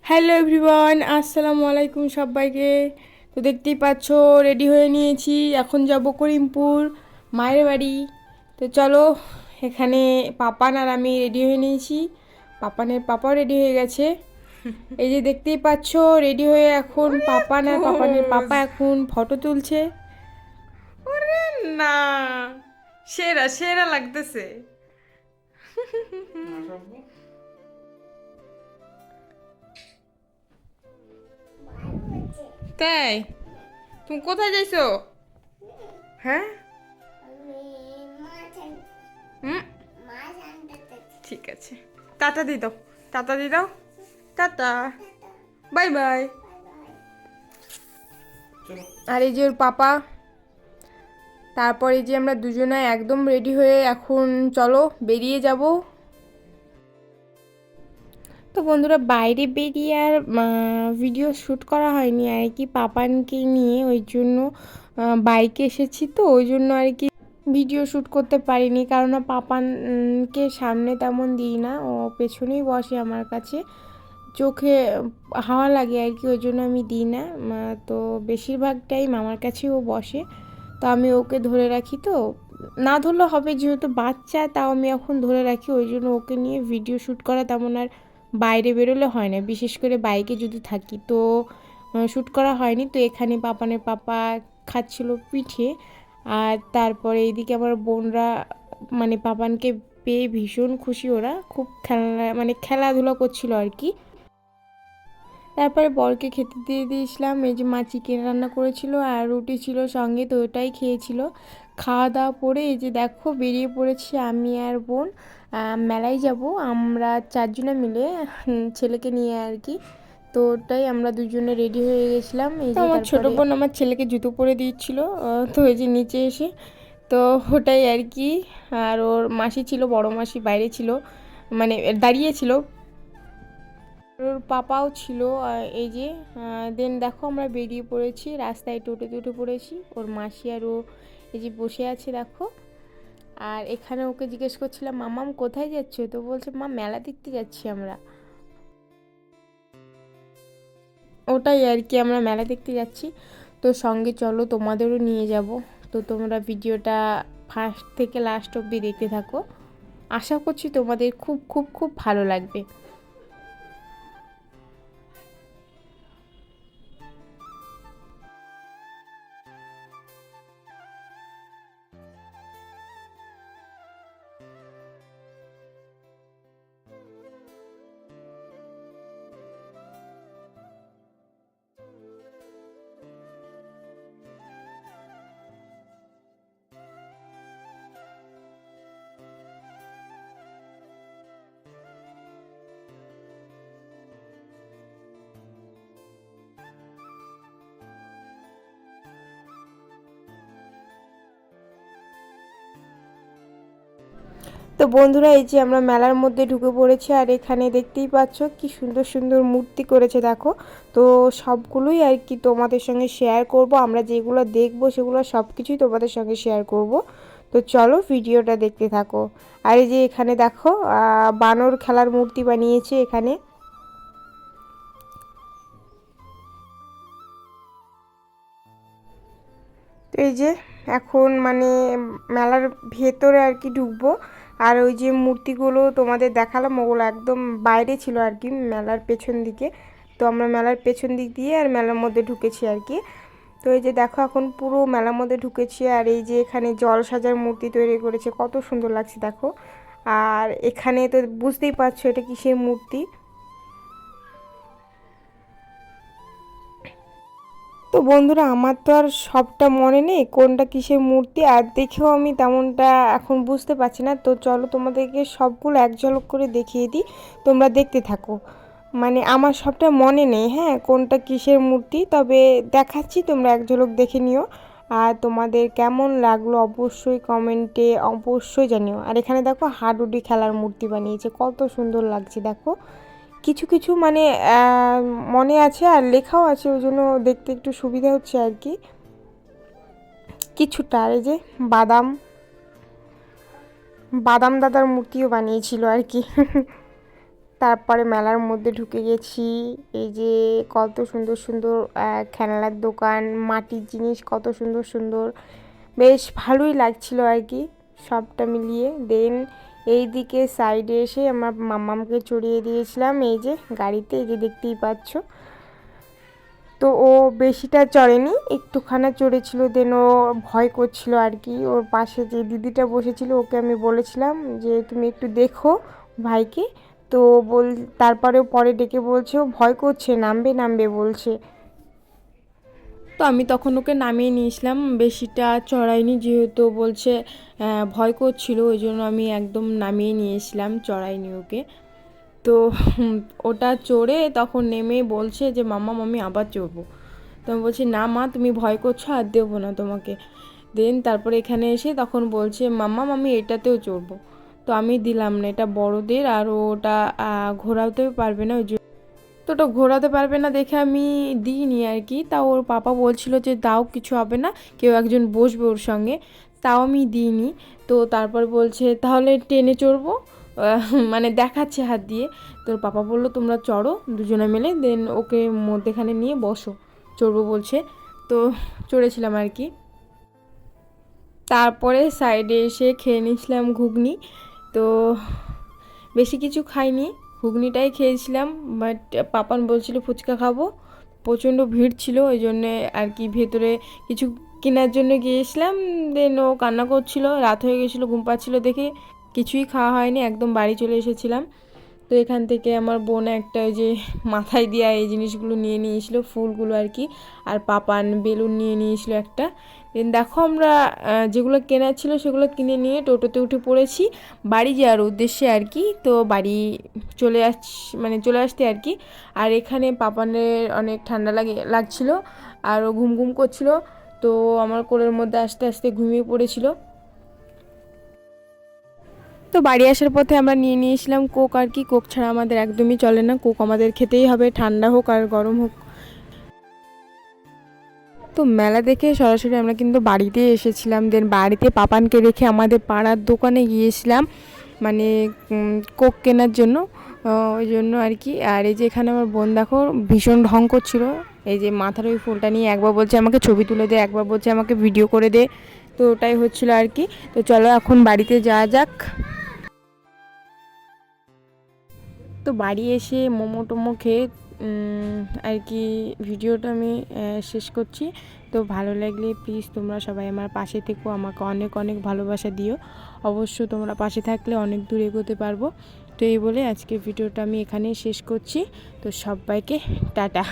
Hello everyone, আসসালামু আলাইকুম সবাইকে। তো দেখতেই পাচ্ছ রেডি হয়ে নিয়েছি, এখন যাব করিমপুর মায়ের বাড়ি। তো চলো, এখানে পাপান আর আমি রেডি হয়ে নিয়েছি, পাপানের পাপাও রেডি হয়ে গেছে। এই যে দেখতেই পাচ্ছ রেডি হয়ে এখন পাপান আর পাপানের পাপা এখন ফটো তুলছে। ওরে না, সেরা সেরা লাগতেছে। তাই? তুমি কোথায় যাইছো? হ্যাঁ, হুম, ঠিক আছে। টাটা দিয়ে দাও, টাটা দিয়ে দাও, টাটা, বাই বাই। আর এই যে ওর পাপা, তারপর এই যে আমরা দুজনে একদম রেডি হয়ে এখন চলো বেরিয়ে যাব। তো বন্ধুরা, বাইরে বেরিয়ে আর ভিডিও শ্যুট করা হয়নি আর কি, পাপানকে নিয়ে, ওই জন্য বাইকে এসেছি, তো ওই জন্য আর কি ভিডিও শ্যুট করতে পারিনি, কারণ পাপানকে সামনে তেমন দিই না, ও পেছনেই বসে আমার কাছে, চোখে হাওয়া লাগে আর কি, ওই জন্য আমি দিই না। তো বেশিরভাগ টাইম আমার কাছেই ও বসে, তো আমি ওকে ধরে রাখি। তো না ধরলে হবে, যেহেতু বাচ্চা, তাও আমি এখন ধরে রাখি, ওই জন্য ওকে নিয়ে ভিডিও শ্যুট করা তেমন আর বাইরে বেরোলে হয় না, বিশেষ করে বাইকে যদি থাকি তো শ্যুট করা হয়নি। তো এখানে পাপানের পাপা খাচ্ছিল পিঠে, আর তারপরে এইদিকে আমার বোনরা মানে পাপানকে পেয়ে ভীষণ খুশি, ওরা খুব খেলাধুলা করছিল আর কি। তারপরে বরকে খেতে দিয়ে দিয়েছিলাম, এই যে মা চিকেন রান্না করেছিল আর রুটি ছিল সঙ্গে, তো ওটাই খেয়েছিল। খাওয়া দাওয়া পরে এই যে দেখো বেরিয়ে পড়েছি আমি আর বোন, মেলায় যাব আমরা চারজনে মিলে, ছেলেকে নিয়ে আর কি। তো ওটাই আমরা দুজনে রেডি হয়ে গেছিলাম। এই যে আমার ছোটো বোন আমার ছেলেকে জুতো পরে দিচ্ছিল, তো এই যে নিচে এসে, তো ওটাই আর কি। আর ওর মাসি ছিল, বড় মাসি বাইরে ছিল, মানে দাঁড়িয়ে ছিল, ওর পাপাও ছিল। এই যে দেন দেখো আমরা বেরিয়ে পড়েছি, রাস্তায় টোটোতে উঠে পড়েছি, ওর মাসি আর ও এই যে বসে আছে দেখো। আর এখানে ওকে জিজ্ঞেস করছিলাম মামাম কোথায় যাচ্ছ, তো বলছে মা মেলা দেখতে যাচ্ছি আমরা। ওটাই আর কি, আমরা মেলা দেখতে যাচ্ছি, তো সঙ্গে চলো তোমাদেরও নিয়ে যাব। তো তোমরা ভিডিওটা ফার্স্ট থেকে লাস্ট অবধি দেখতে থাকো, আশা করছি তোমাদের খুব খুব খুব ভালো লাগবে। তো বন্ধুরা, এই যে আমরা মেলার মধ্যে ঢুকে পড়েছি, আর এখানে দেখতেই পাচ্ছ কি সুন্দর সুন্দর মূর্তি করেছে দেখো। তো সবগুলোই আর কি তোমাদের সঙ্গে শেয়ার করব, আমরা যেগুলো দেখবো সেগুলো সব কিছুই তোমাদের সঙ্গে শেয়ার করব। তো চলো ভিডিওটা দেখতে থাকো। আর এই যে এখানে দেখো বানর খেলার মূর্তি বানিয়েছে এখানে। তো এই যে এখন মানে মেলার ভেতরে আর কি ঢুকবো, আর ওই যে মূর্তিগুলো তোমাদের দেখালাম ওগুলো একদম বাইরে ছিল আর কি, মেলার পেছন দিকে। তো আমরা মেলার পেছন দিক দিয়ে আর মেলার মধ্যে ঢুকেছি আর কি। তো এই যে দেখো এখন পুরো মেলার মধ্যে ঢুকেছি, আর এই যে এখানে জল সাজার মূর্তি তৈরি করেছে, কত সুন্দর লাগছে দেখো। আর এখানে তো বুঝতেই পারছো এটা কিসের মূর্তি। তো বন্ধুরা, আমার তো আর সবটা মনে নেই কোনটা কিসের মূর্তি, আর দেখেও আমি তেমনটা এখন বুঝতে পারছি না। তো চলো তোমাদেরকে সবগুলো এক ঝলক করে দেখিয়ে দিই, তোমরা দেখতে থাকো। মানে আমার সবটা মনে নেই, হ্যাঁ, কোনটা কিসের মূর্তি, তবে দেখাচ্ছি, তোমরা এক ঝলক দেখে নিও। আর তোমাদের কেমন লাগলো অবশ্যই কমেন্টে অবশ্যই জানিও। আর এখানে দেখো হাডুডি খেলার মূর্তি বানিয়েছে, কত সুন্দর লাগছে দেখো। কিছু কিছু মানে মনে আছে আর লেখাও আছে, ওই জন্য দেখতে একটু সুবিধা হচ্ছে আর কি কিছুটা। আর এই যে বাদাম বাদাম দাদার মূর্তিও বানিয়েছিল আর কি। তারপরে মেলার মধ্যে ঢুকে গেছি। এই যে কত সুন্দর সুন্দর খেলনার দোকান, মাটির জিনিস কত সুন্দর সুন্দর, বেশ ভালোই লাগছিল আর কি সবটা মিলিয়ে। দেন এই দিকে সাইডে এসে আমার মাম্মামকে চড়িয়ে দিয়েছিলাম এই যে গাড়িতে, এই যে দেখতেই পাচ্ছ। তো ও বেশিটা চড়েনি, একটুখানা চড়েছিল। দেন ও ভয় করছিল আর কি। ওর পাশে যে দিদিটা বসেছিল ওকে আমি বলেছিলাম যে তুমি একটু দেখো ভাইকে। তো তারপরে পরে ডেকে বলছে ও ভয় করছে, নামবে নামবে বলছে। তো আমি তখন ওকে নামিয়ে নিয়েছিলাম, বেশিটা চড়াইনি যেহেতু বলছে ভয় করছিল, ওই জন্য আমি একদম নামিয়ে নিয়েছিলাম, চড়াইনি ওকে। তো ওটা চড়ে তখন নেমে বলছে যে মাম্মা আমি আবার চড়বো। তো আমি বলছি না মা তুমি ভয় করছো, আর দেবো না তোমাকে। দেন তারপরে এখানে এসে তখন বলছে মাম্মা আমি এটাতেও চড়বো। তো আমি দিলাম না, এটা বড়দের আর ওটা ঘোরাতেও পারবে না, ওই জন্য তো ওটা ঘোরাতে পারবে না দেখে আমি দিইনি আর কি। তাও ওর পাপা বলছিল যে দাও কিছু হবে না, কেউ একজন বসবে ওর সঙ্গে, তাও আমি দিইনি। তো তারপর বলছে তাহলে টেনে চড়বো, মানে দেখাচ্ছে হাত দিয়ে। তোর পাপা বললো তোমরা চড়ো দুজনে মিলে, দেন ওকে মধ্যেখানে নিয়ে বসো, চড়বো বলছে। তো চড়েছিলাম আর কি। তারপরে সাইডে এসে খেয়ে নিয়েছিলাম ঘুগনি। তো বেশি কিছু খাইনি, ঘুগনিটাই খেয়েছিলাম। বাট পাপান বলছিল ফুচকা খাবো, প্রচণ্ড ভিড় ছিল ওই জন্যে আর কি ভেতরে কিছু কেনার জন্য গিয়েছিলাম। দেন ও কান্না করছিল, রাত হয়ে গেছিলো, ঘুম পাচ্ছিলো দেখে কিছুই খাওয়া হয়নি, একদম বাড়ি চলে এসেছিলাম। তো এখান থেকে আমার বোন একটা ওই যে মাথায় দেওয়া এই জিনিসগুলো নিয়ে নিয়েছিল, ফুলগুলো আর কি, আর পাপান বেলুন নিয়ে নিয়েছিল একটা। দেন দেখো আমরা যেগুলো কেনার ছিল সেগুলো কিনে নিয়ে টোটোতে উঠে পড়েছি বাড়ি যাওয়ার উদ্দেশ্যে আর কি। তো বাড়ি চলে আসতে আর কি। আর এখানে পাপানের অনেক ঠান্ডা লাগছিল আর ও ঘুম ঘুম করছিল, তো আমার কোলের মধ্যে আস্তে আস্তে ঘুমিয়ে পড়েছিল। তো বাড়ি আসার পথে আমরা নিয়ে নিয়েছিলাম কোক আর কি, কোক ছাড়া আমাদের একদমই চলে না, কোক আমাদের খেতেই হবে, ঠান্ডা হোক আর গরম হোক। তো মেলা দেখে সরাসরি আমরা কিন্তু বাড়িতে এসেছিলাম। দেন বাড়িতে পাপানকে রেখে আমাদের পাড়ার দোকানে গিয়েছিলাম, মানে কোক কেনার জন্য, ওই জন্য আর কি। আর এই যে এখানে আমার বোন দেখো ভীষণ ঢং করছিল, এই যে মাথার ওই ফুলটা নিয়ে একবার বলছে আমাকে ছবি তুলে দে, একবার বলছে আমাকে ভিডিও করে দে। তো ওটাই হচ্ছিল আর কি। তো চলো এখন বাড়িতে যাওয়া যাক। তো বাড়ি এসে মোমো টোমো খেয়ে আর কি ভিডিওটা আমি শেষ করছি। তো ভালো লাগলে প্লিজ তোমরা সবাই আমার পাশে থেকো, আমাকে অনেক অনেক ভালোবাসা দিও। অবশ্য তোমরা পাশে থাকলে অনেক দূর এগোতে পারবো। তো এই বলে আজকে ভিডিওটা আমি এখানেই শেষ করছি। তো সবাইকে টাটা।